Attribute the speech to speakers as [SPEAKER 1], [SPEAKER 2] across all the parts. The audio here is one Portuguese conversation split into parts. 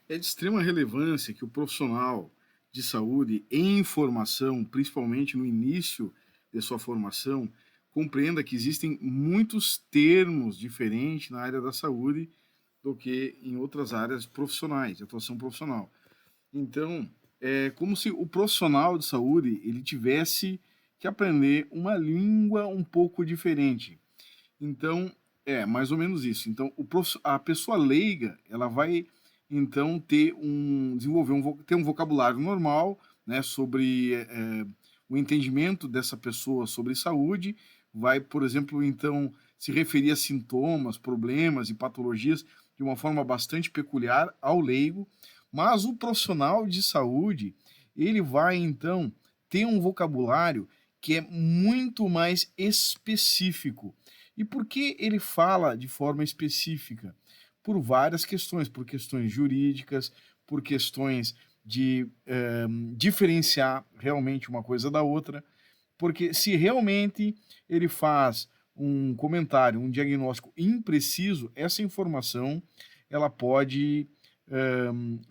[SPEAKER 1] É de extrema relevância que o profissional de saúde em formação, principalmente no início de sua formação, compreenda que existem muitos termos diferentes na área da saúde do que em outras áreas profissionais, de atuação profissional. Então, é como se o profissional de saúde ele tivesse que aprender uma língua um pouco diferente. Então, é mais ou menos isso. Então, a pessoa leiga, ela vai então desenvolver ter um vocabulário normal, né, sobre o entendimento dessa pessoa sobre saúde, vai, por exemplo, então se referir a sintomas, problemas e patologias de uma forma bastante peculiar ao leigo, mas o profissional de saúde, ele vai então ter um vocabulário que é muito mais específico. E por que ele fala de forma específica? Por várias questões, por questões jurídicas, por questões de diferenciar realmente uma coisa da outra, porque se realmente ele faz um comentário, um diagnóstico impreciso, essa informação ela pode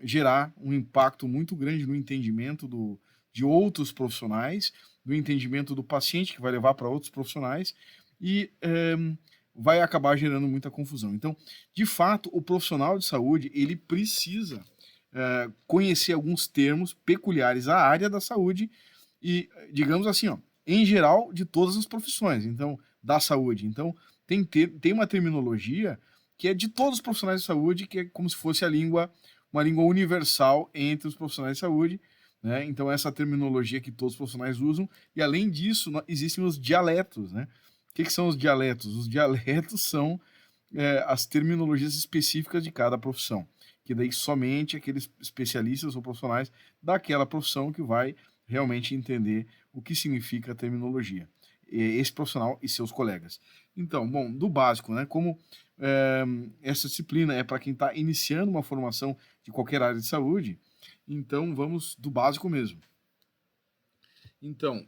[SPEAKER 1] gerar um impacto muito grande no entendimento de outros profissionais, no entendimento do paciente, que vai levar para outros profissionais, e vai acabar gerando muita confusão. Então, de fato, o profissional de saúde ele precisa conhecer alguns termos peculiares à área da saúde e, digamos assim, ó, em geral, de todas as profissões, então, da saúde. Então, tem uma terminologia que é de todos os profissionais de saúde, que é como se fosse uma língua universal entre os profissionais de saúde, né? Então, essa terminologia que todos os profissionais usam, e além disso, existem os dialetos, né? O que são os dialetos? Os dialetos são as terminologias específicas de cada profissão, que daí somente aqueles especialistas ou profissionais daquela profissão que vai realmente entender o que significa a terminologia. Esse profissional e seus colegas. Então, bom, do básico, né? Como essa disciplina é para quem está iniciando uma formação de qualquer área de saúde, então vamos do básico mesmo. Então,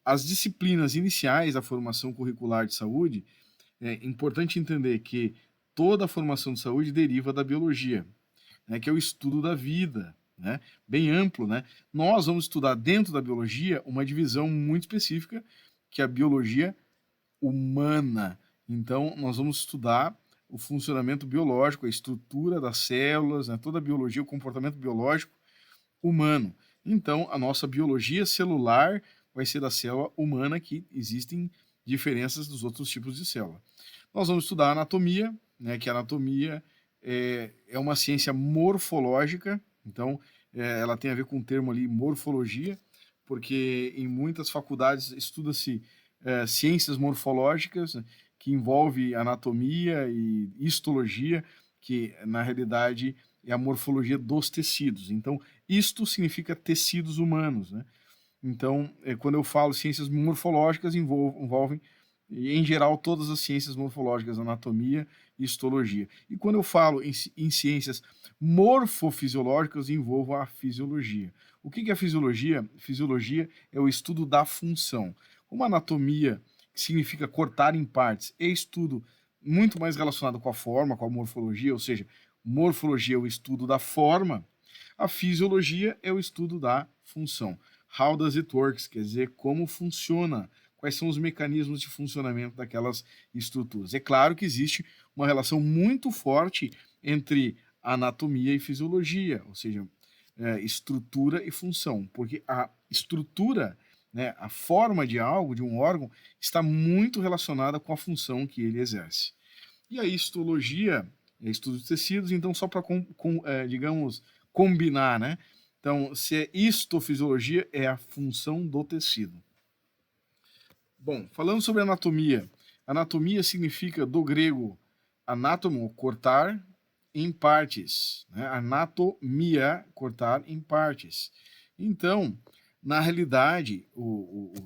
[SPEAKER 1] as disciplinas iniciais da formação curricular de saúde, é importante entender que toda a formação de saúde deriva da biologia, né, que é o estudo da vida, né, bem amplo, né? Nós vamos estudar dentro da biologia uma divisão muito específica, que é a biologia humana. Então, nós vamos estudar o funcionamento biológico, a estrutura das células, né, toda a biologia, o comportamento biológico humano. Então, a nossa biologia celular vai ser da célula humana, que existem diferenças dos outros tipos de célula. Nós vamos estudar a anatomia, né, que a anatomia é uma ciência morfológica, então ela tem a ver com o termo ali morfologia, porque em muitas faculdades estuda-se ciências morfológicas, né, que envolve anatomia e histologia, que na realidade é a morfologia dos tecidos. Então, isto significa tecidos humanos, né? Então, quando eu falo ciências morfológicas, envolvem, em geral, todas as ciências morfológicas, anatomia e histologia. E quando eu falo em ciências morfofisiológicas, envolvo a fisiologia. O que é a fisiologia? Fisiologia é o estudo da função. Como a anatomia, que significa cortar em partes, é estudo muito mais relacionado com a forma, com a morfologia, ou seja, morfologia é o estudo da forma, a fisiologia é o estudo da função. How does it work? Quer dizer, como funciona, quais são os mecanismos de funcionamento daquelas estruturas. É claro que existe uma relação muito forte entre anatomia e fisiologia, ou seja, estrutura e função, porque a estrutura, né, a forma de algo, de um órgão, está muito relacionada com a função que ele exerce. E a histologia é estudo de tecidos, então só para, digamos, combinar, né? Então, se é histofisiologia, é a função do tecido. Bom, falando sobre anatomia, anatomia significa do grego anátomo, cortar em partes, né? Anatomia, cortar em partes. Então, na realidade,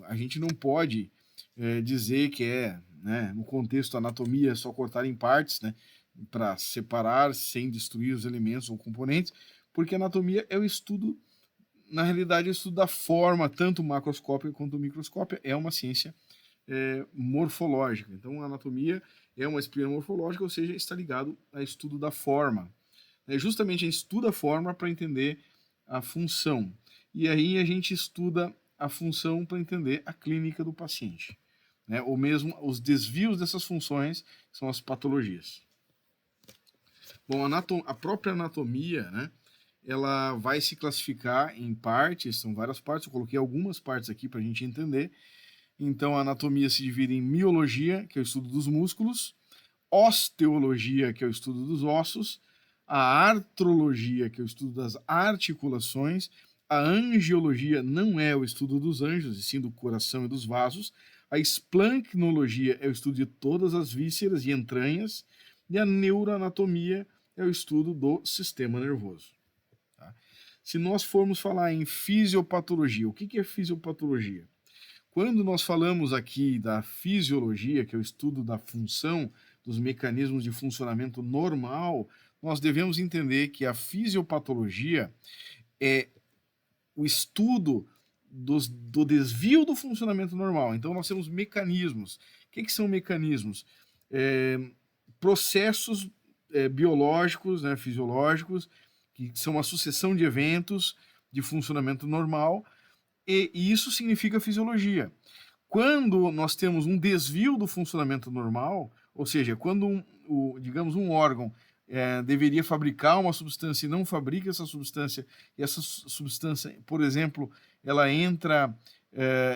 [SPEAKER 1] a gente não pode dizer que né, no contexto anatomia, só cortar em partes, né, para separar sem destruir os elementos ou componentes, porque anatomia é o estudo, na realidade, é o estudo da forma, tanto macroscópica quanto microscópica, é uma ciência morfológica. Então, a anatomia é uma disciplina morfológica, ou seja, está ligado ao estudo da forma. Justamente a gente estuda a forma para entender a função. E aí a gente estuda a função para entender a clínica do paciente, né? Ou mesmo os desvios dessas funções, que são as patologias. Bom, a própria anatomia, né, ela vai se classificar em partes, são várias partes, eu coloquei algumas partes aqui para a gente entender. Então, a anatomia se divide em miologia, que é o estudo dos músculos, osteologia, que é o estudo dos ossos, a artrologia, que é o estudo das articulações, a angiologia não é o estudo dos anjos, e sim do coração e dos vasos, a esplancnologia é o estudo de todas as vísceras e entranhas, e a neuroanatomia é o estudo do sistema nervoso. Tá? Se nós formos falar em fisiopatologia, o que é fisiopatologia? Quando nós falamos aqui da fisiologia, que é o estudo da função, dos mecanismos de funcionamento normal, nós devemos entender que a fisiopatologia é o estudo do desvio do funcionamento normal. Então, nós temos mecanismos. O que são mecanismos? Processos biológicos, né, fisiológicos, que são uma sucessão de eventos de funcionamento normal, e isso significa fisiologia. Quando nós temos um desvio do funcionamento normal, ou seja, quando digamos um órgão deveria fabricar uma substância e não fabrica essa substância, e essa substância, por exemplo, ela entra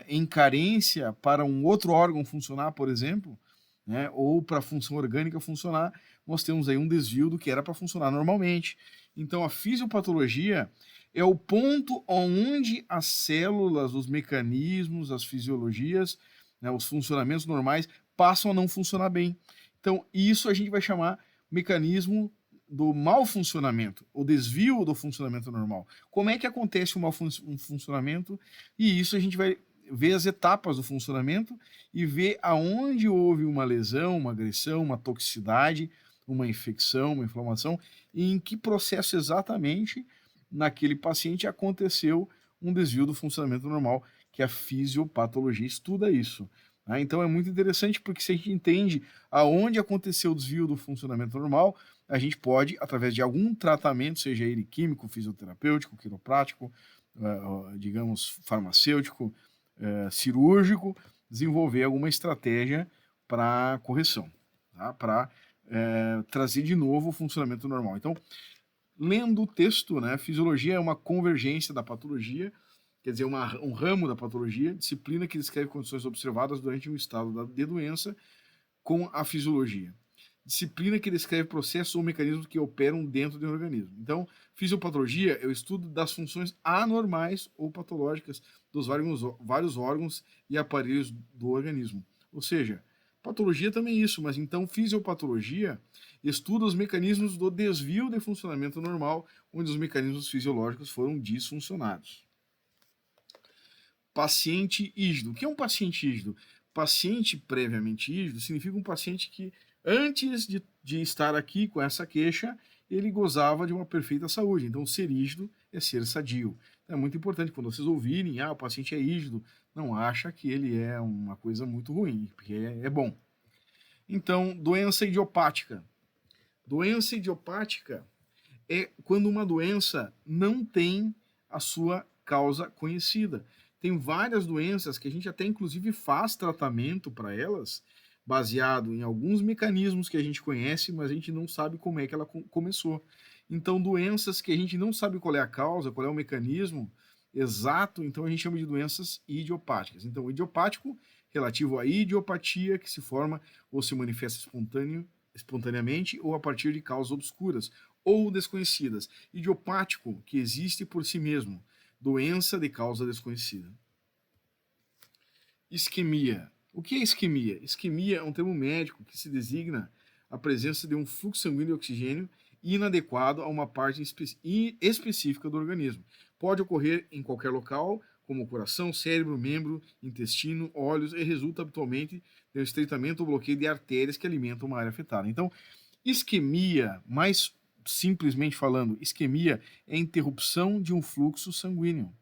[SPEAKER 1] em carência para um outro órgão funcionar, por exemplo, né, ou para a função orgânica funcionar, nós temos aí um desvio do que era para funcionar normalmente. Então, a fisiopatologia é o ponto onde as células, os mecanismos, as fisiologias, né, os funcionamentos normais passam a não funcionar bem. Então, isso a gente vai chamar mecanismo do mau funcionamento, o desvio do funcionamento normal. Como é que acontece o mau funcionamento? E isso a gente vai ver as etapas do funcionamento e ver aonde houve uma lesão, uma agressão, uma toxicidade, uma infecção, uma inflamação, e em que processo exatamente naquele paciente aconteceu um desvio do funcionamento normal, que a fisiopatologia estuda isso. Né? Então é muito interessante porque se a gente entende aonde aconteceu o desvio do funcionamento normal, a gente pode, através de algum tratamento, seja ele químico, fisioterapêutico, quiroprático, digamos, farmacêutico, cirúrgico, desenvolver alguma estratégia para correção, tá? Para trazer de novo o funcionamento normal. Então, lendo o texto, né, fisiologia é uma convergência da patologia, quer dizer, um ramo da patologia, disciplina que descreve condições observadas durante um estado de doença com a fisiologia. Disciplina que descreve processos ou mecanismos que operam dentro de um organismo. Então, fisiopatologia é o estudo das funções anormais ou patológicas dos vários órgãos e aparelhos do organismo. Ou seja, patologia também é isso, mas então fisiopatologia estuda os mecanismos do desvio de funcionamento normal, onde os mecanismos fisiológicos foram disfuncionados. Paciente ígido. O que é um paciente ígido? Paciente previamente ígido significa um paciente que, antes de estar aqui com essa queixa, ele gozava de uma perfeita saúde. Então, ser ígido é ser sadio. Então, é muito importante, quando vocês ouvirem, o paciente é ígido, não acha que ele é uma coisa muito ruim, porque é bom. Então, doença idiopática. Doença idiopática é quando uma doença não tem a sua causa conhecida. Tem várias doenças que a gente até inclusive faz tratamento para elas, baseado em alguns mecanismos que a gente conhece, mas a gente não sabe como é que ela começou. Então, doenças que a gente não sabe qual é a causa, qual é o mecanismo exato, então a gente chama de doenças idiopáticas. Então, o idiopático, relativo à idiopatia, que se forma ou se manifesta espontaneamente ou a partir de causas obscuras ou desconhecidas. Idiopático, que existe por si mesmo. Doença de causa desconhecida. Isquemia. O que é isquemia? Isquemia é um termo médico que se designa a presença de um fluxo sanguíneo de oxigênio inadequado a uma parte específica do organismo. Pode ocorrer em qualquer local, como coração, cérebro, membro, intestino, olhos, e resulta habitualmente de um estreitamento ou bloqueio de artérias que alimentam uma área afetada. Então, isquemia, mais simplesmente falando, isquemia é a interrupção de um fluxo sanguíneo.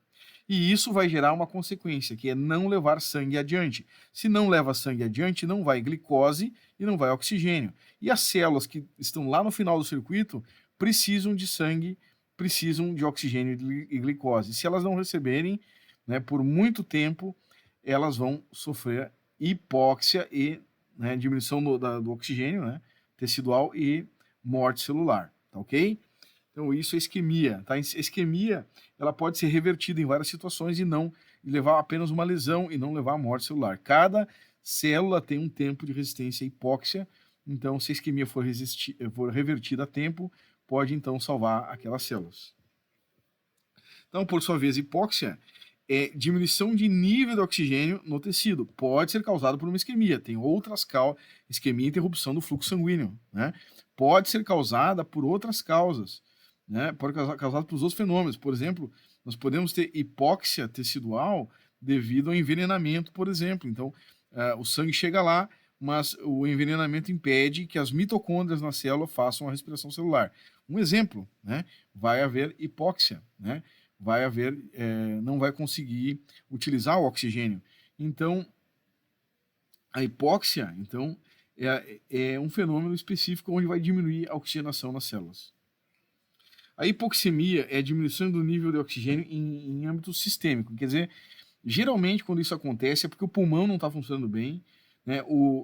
[SPEAKER 1] E isso vai gerar uma consequência, que é não levar sangue adiante. Se não leva sangue adiante, não vai glicose e não vai oxigênio. E as células que estão lá no final do circuito precisam de sangue, precisam de oxigênio e glicose. Se elas não receberem, né, por muito tempo, elas vão sofrer hipóxia e, né, diminuição do oxigênio, né, tecidual e morte celular, tá ok? Então isso é isquemia, tá? A isquemia, ela pode ser revertida em várias situações e não levar apenas uma lesão e não levar à morte celular. Cada célula tem um tempo de resistência à hipóxia, então se a isquemia for revertida a tempo, pode então salvar aquelas células. Então, por sua vez, hipóxia é diminuição de nível de oxigênio no tecido. Pode ser causado por uma isquemia. Tem outras causas. Isquemia e interrupção do fluxo sanguíneo, né? Pode ser causada por outras causas, né? Pode ser causada por outros fenômenos. Por exemplo, nós podemos ter hipóxia tecidual devido ao envenenamento, por exemplo. Então, o sangue chega lá, mas o envenenamento impede que as mitocôndrias na célula façam a respiração celular. Um exemplo, né? Vai haver hipóxia, né? Vai haver, não vai conseguir utilizar o oxigênio. Então, a hipóxia, então, é um fenômeno específico onde vai diminuir a oxigenação nas células. A hipoxemia é a diminuição do nível de oxigênio em âmbito sistêmico. Quer dizer, geralmente quando isso acontece é porque o pulmão não está funcionando bem, né?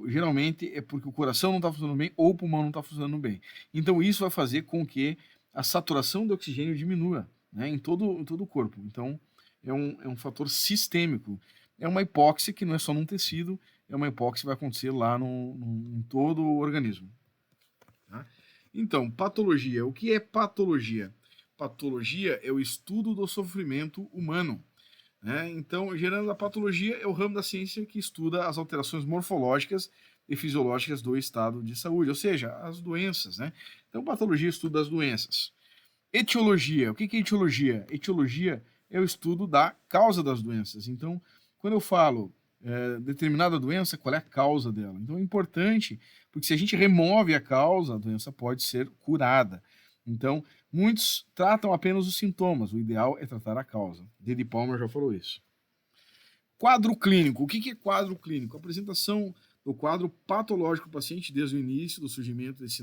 [SPEAKER 1] Geralmente é porque o coração não está funcionando bem ou o pulmão não está funcionando bem. Então isso vai fazer com que a saturação de oxigênio diminua, né, em todo o corpo. Então é um fator sistêmico. É uma hipóxia que não é só num tecido, é uma hipóxia que vai acontecer lá em todo o organismo. Tá? Então, patologia. O que é patologia? Patologia é o estudo do sofrimento humano. Né? Então, gerando a patologia é o ramo da ciência que estuda as alterações morfológicas e fisiológicas do estado de saúde, ou seja, as doenças. Né? Então, patologia estuda as doenças. Etiologia. O que é etiologia? Etiologia é o estudo da causa das doenças. Então, quando eu falo determinada doença, qual é a causa dela? Então, é importante, porque se a gente remove a causa, a doença pode ser curada. Então, muitos tratam apenas os sintomas. O ideal é tratar a causa. Dede Palmer já falou isso. Quadro clínico. O que é quadro clínico? A apresentação do quadro patológico do paciente desde o início do surgimento desse